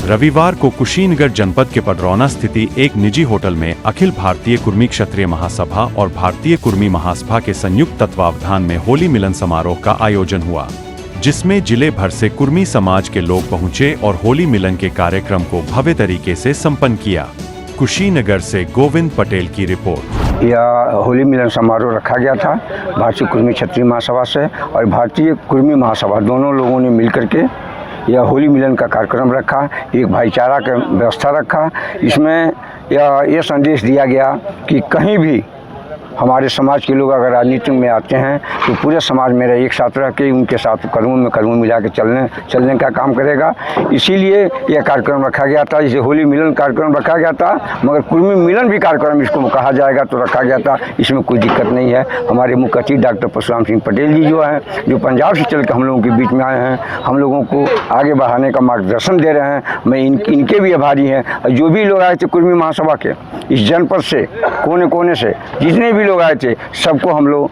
रविवार को कुशीनगर जनपद के पडरौना स्थित एक निजी होटल में अखिल भारतीय कुर्मी क्षत्रिय महासभा और भारतीय कुर्मी महासभा के संयुक्त तत्वावधान में होली मिलन समारोह का आयोजन हुआ, जिसमें जिले भर से कुर्मी समाज के लोग पहुंचे और होली मिलन के कार्यक्रम को भव्य तरीके से संपन्न किया। कुशीनगर से गोविंद पटेल की रिपोर्ट। यह होली मिलन समारोह रखा गया था भारतीय कुर्मी क्षत्रिय महासभा से और भारतीय कुर्मी महासभा दोनों लोगों ने मिलकर के यह होली मिलन का कार्यक्रम रखा, एक भाईचारा का व्यवस्था रखा। इसमें यह संदेश दिया गया कि कहीं भी हमारे समाज के लोग अगर राजनीति में आते हैं तो पूरे समाज मेरा एक साथ रह के उनके साथ कदमों में कदम मिला के चलने का काम करेगा। इसीलिए यह कार्यक्रम रखा गया था। इसे होली मिलन कार्यक्रम रखा गया था, मगर कुर्मी मिलन भी कार्यक्रम इसको कहा जाएगा तो रखा गया था। इसमें कोई दिक्कत नहीं है। हमारे मुख्य अतिथि डॉक्टर परशुराम सिंह पटेल जी जो हैं, जो पंजाब से चल के हम लोगों के बीच में आए हैं, हम लोगों को आगे बढ़ाने का मार्गदर्शन दे रहे हैं। मैं इनके भी आभारी हैं। जो भी लोग आए थे कुर्मी महासभा के इस जनपद से कोने कोने से जितने भी लोग आए थे, सबको हम लोग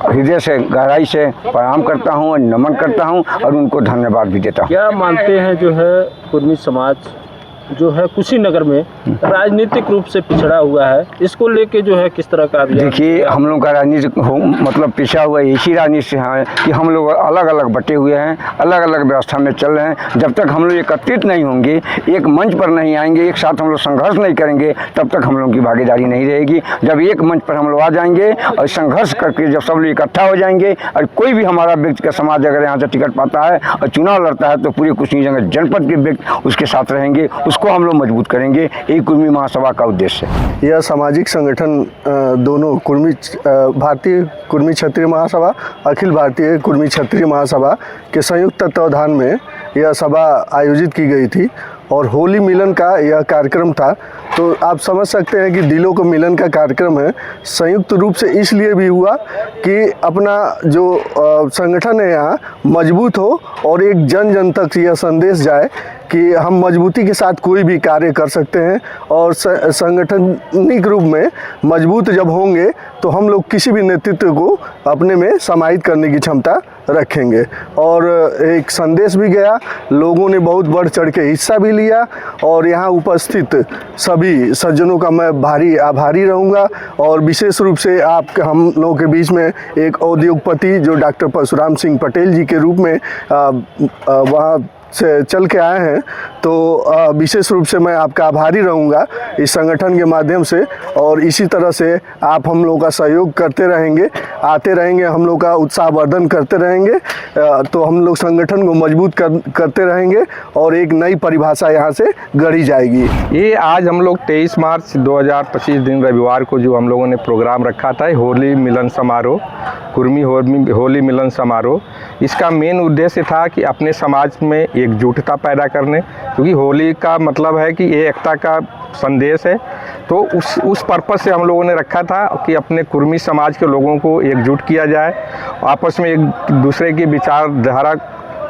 हृदय से गहराई से प्रणाम करता हूं और नमन करता हूं और उनको धन्यवाद भी देता हूं। क्या मानते हैं जो है कुर्मी समाज जो है कुशीनगर में राजनीतिक रूप से पिछड़ा हुआ है, इसको लेके जो है किस तरह का अभियान? देखिए, हम लोग का राजनीतिक मतलब पिछड़ा हुआ इसी राजनीति से है कि हम लोग अलग अलग बटे हुए हैं, अलग अलग व्यवस्था में चल रहे हैं। जब तक हम लोग एकत्रित नहीं होंगे, एक मंच पर नहीं आएंगे, एक साथ हम लोग संघर्ष नहीं करेंगे, तब तक हम लोगों की भागीदारी नहीं रहेगी। जब एक मंच पर हम लोग आ जाएंगे और संघर्ष करके जब सब लोग इकट्ठा हो जाएंगे और कोई भी हमारा व्यक्ति का समाज अगर यहाँ से टिकट पाता है और चुनाव लड़ता है तो पूरे कुशीनगर जनपद के व्यक्ति उसके साथ रहेंगे, उसको हम लोग मजबूत करेंगे। यही कुर्मी महासभा का उद्देश्य है। यह सामाजिक संगठन दोनों भारतीय कुर्मी क्षत्रिय महासभा, अखिल भारतीय कुर्मी क्षत्रिय महासभा के संयुक्त तत्वावधान में यह सभा आयोजित की गई थी और होली मिलन का यह कार्यक्रम था। तो आप समझ सकते हैं कि दिलों को मिलन का कार्यक्रम है। संयुक्त रूप से इसलिए भी हुआ कि अपना जो संगठन है यहाँ मजबूत हो और एक जन जन तक यह संदेश जाए कि हम मजबूती के साथ कोई भी कार्य कर सकते हैं और संगठनिक रूप में मजबूत जब होंगे तो हम लोग किसी भी नेतृत्व को अपने में समाहित करने की क्षमता रखेंगे। और एक संदेश भी गया, लोगों ने बहुत बढ़ चढ़ के हिस्सा भी लिया और यहाँ उपस्थित सभी सज्जनों का मैं भारी आभारी रहूँगा। और विशेष रूप से हम लोगों के बीच में एक उद्योगपति जो डॉक्टर परशुराम सिंह पटेल जी के रूप में वहाँ से चल के आए हैं, तो विशेष रूप से मैं आपका आभारी रहूँगा इस संगठन के माध्यम से। और इसी तरह से आप हम लोगों का सहयोग करते रहेंगे, आते रहेंगे, हम लोग का उत्साहवर्धन करते रहेंगे, तो हम लोग संगठन को मजबूत करते रहेंगे और एक नई परिभाषा यहाँ से गढ़ी जाएगी। ये आज हम लोग 23 मार्च 2025 दिन रविवार को जो हम लोगों ने प्रोग्राम रखा था होली मिलन समारोह, कुर्मी होली मिलन समारोह, इसका मेन उद्देश्य था कि अपने समाज में एकजुटता पैदा करने, क्योंकि होली का मतलब है कि ये एकता का संदेश है। तो उस पर्पस से हम लोगों ने रखा था कि अपने कुर्मी समाज के लोगों को एकजुट किया जाए, आपस में एक दूसरे की विचारधारा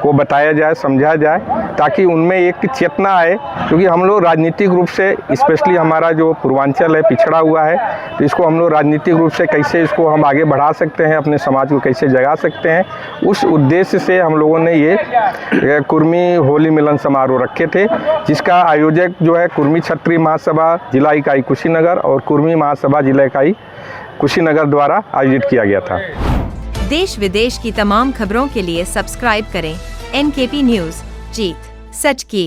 को बताया जाए, समझा जाए, ताकि उनमें एक चेतना आए। क्योंकि हम लोग राजनीतिक रूप से स्पेशली हमारा जो पूर्वांचल है पिछड़ा हुआ है, तो इसको हम लोग राजनीतिक रूप से कैसे इसको हम आगे बढ़ा सकते हैं, अपने समाज को कैसे जगा सकते हैं, उस उद्देश्य से हम लोगों ने ये कुर्मी होली मिलन समारोह रखे थे, जिसका आयोजक जो है कुर्मी क्षत्रिय महासभा जिला इकाई कुशीनगर और कुर्मी महासभा जिला इकाई कुशीनगर द्वारा आयोजित किया गया था। देश विदेश की तमाम खबरों के लिए सब्सक्राइब करें NKP न्यूज़, जीत सच की।